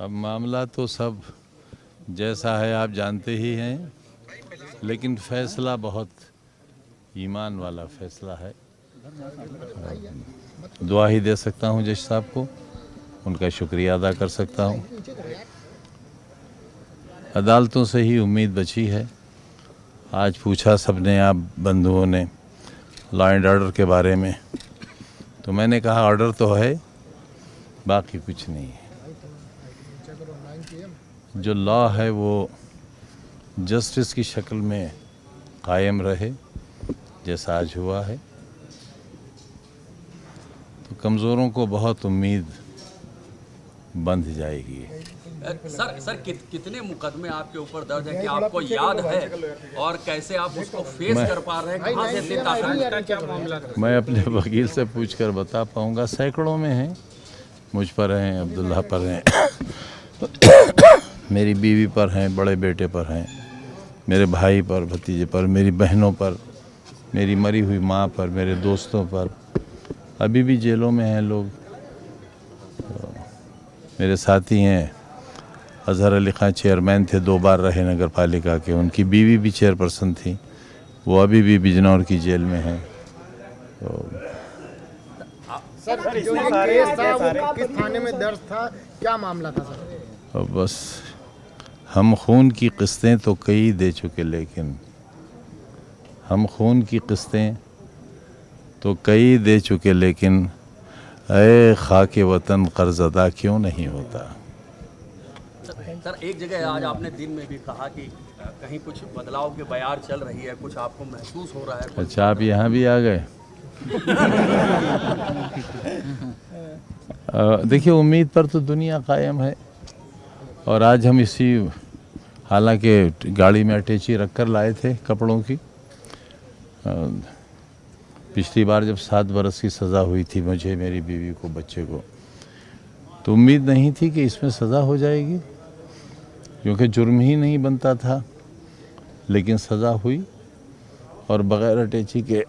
अब मामला तो सब जैसा है आप जानते ही हैं, लेकिन फैसला बहुत ईमान वाला फैसला है। दुआ ही दे सकता हूं जज साहब को, उनका शुक्रिया अदा कर सकता हूं। अदालतों से ही उम्मीद बची है। आज पूछा सबने, आप बंधुओं ने, लॉ एंड ऑर्डर के बारे में, तो मैंने कहा ऑर्डर तो है, बाकी कुछ नहीं है। जो लॉ है वो जस्टिस की शक्ल में कायम रहे, जैसा आज हुआ है। तो कमज़ोरों को बहुत उम्मीद बंध जाएगी। सर कितने मुकदमे आपके ऊपर दर्ज है कि आपको याद है, और कैसे आप उसको फेस कर पा रहे हैं? कहाँ से इतनी ताकत? क्या मामला था? मैं अपने वकील से पूछकर बता पाऊंगा। सैकड़ों में हैं, मुझ पर हैं, अब्दुल्ला पर हैं, मेरी बीवी पर हैं, बड़े बेटे पर हैं, मेरे भाई पर, भतीजे पर, मेरी बहनों पर, मेरी मरी हुई माँ पर, मेरे दोस्तों पर। अभी भी जेलों में हैं लोग। मेरे साथी हैं, अजहर अली खान चेयरमैन थे, 2 बार रहे नगर पालिका के, उनकी बीवी भी चेयरपर्सन थी, वो अभी भी बिजनौर की जेल में है। तो सर, जो केस था वो किस थाने में दर्ज था, क्या मामला था सर? बस हम खून की किस्तें तो कई दे चुके, लेकिन हम खून की किस्तें तो कई दे चुके, लेकिन ऐ खाके वतन कर्ज अदा क्यों नहीं होता। सर, एक जगह आज आपने दिन में भी कहा कि कहीं कुछ बदलाव की बयार चल रही है, कुछ आपको महसूस हो रहा है? अच्छा, आप यहाँ भी आ गए। देखिए, उम्मीद पर तो दुनिया कायम है, और आज हम इसी, हालांकि गाड़ी में अटैची रखकर लाए थे कपड़ों की। पिछली बार जब 7 बरस की सज़ा हुई थी मुझे, मेरी बीवी को, बच्चे को, तो उम्मीद नहीं थी कि इसमें सज़ा हो जाएगी, क्योंकि जुर्म ही नहीं बनता था, लेकिन सज़ा हुई और बग़ैर अटैची के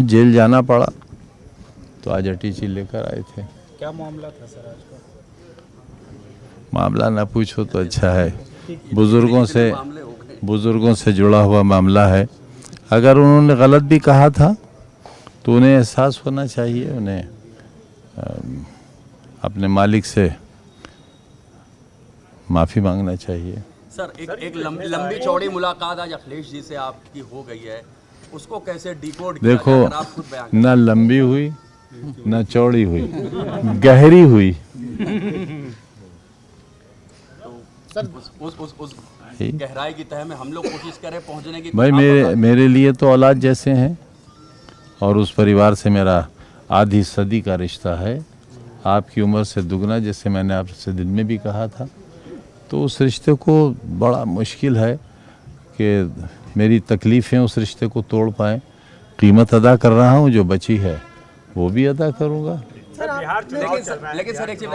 जेल जाना पड़ा। तो आज अटैची लेकर आए थे। क्या मामला था सर आज का? मामला ना पूछो तो अच्छा है। बुजुर्गों से जुड़ा हुआ मामला है। अगर उन्होंने गलत भी कहा था तो उन्हें एहसास होना चाहिए, उन्हें अपने मालिक से माफ़ी मांगना चाहिए। सर, एक लंबी चौड़ी मुलाकात आज अखिलेश जी से आपकी हो गई है, उसको कैसे डिकोड किया? देखो, आप खुद बयान ना लंबी हुई ना चौड़ी हुई, गहरी हुई। उस गहराई की तह में हम लोग कोशिश करें पहुंचने की। भाई, मेरे लिए तो औलाद जैसे हैं, और उस परिवार से मेरा आधी सदी का रिश्ता है, आपकी उम्र से दुगना, जैसे मैंने आपसे दिन में भी कहा था। तो उस रिश्ते को बड़ा मुश्किल है कि मेरी तकलीफ़ें उस रिश्ते को तोड़ पाएँ। कीमत अदा कर रहा हूँ, जो बची है वो भी अदा करूँगा। लेकिन सर, एक चीज,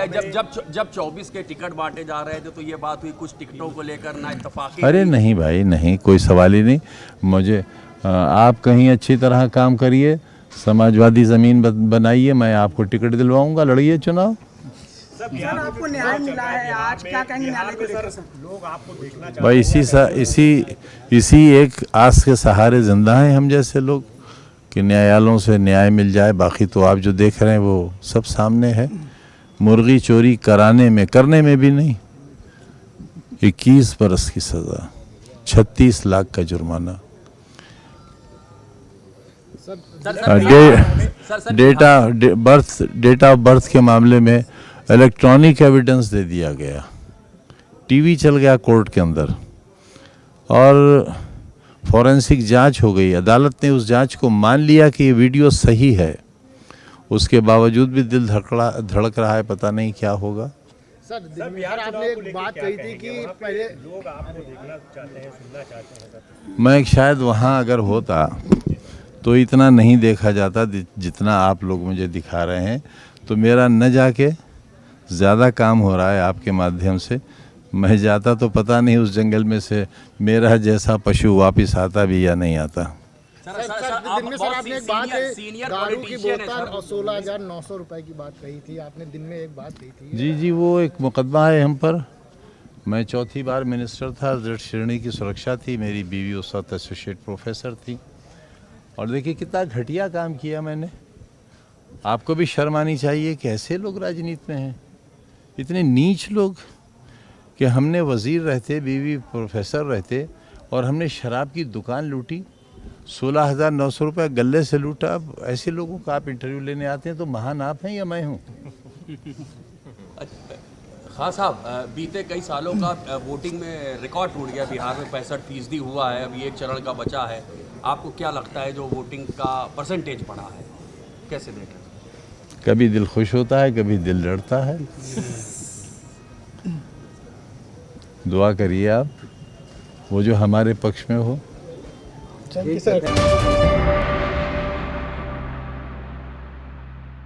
जब 24 के टिकट बांटे जा रहे थे तो ये बात हुई कुछ टिकटों को लेकर ना इत्तेफाकी। अरे नहीं भाई, नहीं, कोई सवाल ही नहीं। मुझे आप कहीं अच्छी तरह काम करिए, समाजवादी ज़मीन बनाइए, मैं आपको टिकट दिलवाऊंगा, लड़िए चुनाव। सर, आपको न्याय मिला है, आज क्या कहेंगे न्यायालय को लेकर? लोग आपको देखना चाहते भाई, इसी एक आस के सहारे जिंदा हैं हम जैसे लोग, कि न्यायालयों से न्याय मिल जाए। बाकी तो आप जो देख रहे हैं वो सब सामने है। मुर्गी चोरी करने में भी नहीं, 21 बरस की सज़ा, 36 लाख का जुर्माना। डेट ऑफ बर्थ के मामले में इलेक्ट्रॉनिक एविडेंस दे दिया गया, टीवी चल गया कोर्ट के अंदर, और फॉरेंसिक जांच हो गई। अदालत ने उस जांच को मान लिया कि ये वीडियो सही है, उसके बावजूद भी दिल धड़क रहा है, पता नहीं क्या होगा। सर, बिहार आपने एक बात कही थी कि पहले लोग आपको देखना चाहते हैं, सुनना चाहते हैं सर। मैं शायद वहाँ अगर होता तो इतना नहीं देखा जाता जितना आप लोग मुझे दिखा रहे हैं। तो मेरा न जाके ज़्यादा काम हो रहा है आपके माध्यम से। मैं जाता तो पता नहीं उस जंगल में से मेरा जैसा पशु वापस आता भी या नहीं आता। दिन में सर आपने एक बात सीनियर दारू की पॉलिटिशियन है बोतल सर। और 16,900 रुपए की बात कही थी आपने, दिन में एक बात कही थी। जी जी, वो एक मुकदमा है हम पर। मैं चौथी बार मिनिस्टर था, दृढ़ श्रेणी की सुरक्षा थी, मेरी बीवी उस वक्त एसोसिएट प्रोफेसर थी। और देखिए कितना घटिया काम किया मैंने। आपको भी शर्म आनी चाहिए कि ऐसे लोग राजनीति में हैं, इतने नीच लोग कि हमने वजीर रहते, बीवी प्रोफेसर रहते, और हमने शराब की दुकान लूटी, 16,900 रुपये गले से लूटा। अब ऐसे लोगों का आप इंटरव्यू लेने आते हैं तो महान आप हैं या मैं हूँ? खान साहब, बीते कई सालों का वोटिंग में रिकॉर्ड टूट गया। बिहार में 65% हुआ है, अभी एक चरण का बचा है। आपको क्या लगता है जो वोटिंग का परसेंटेज बढ़ा है, कैसे देखें? कभी दिल खुश होता है, कभी दिल डरता है। दुआ करिए आप, वो जो हमारे पक्ष में हो। Thank you sir.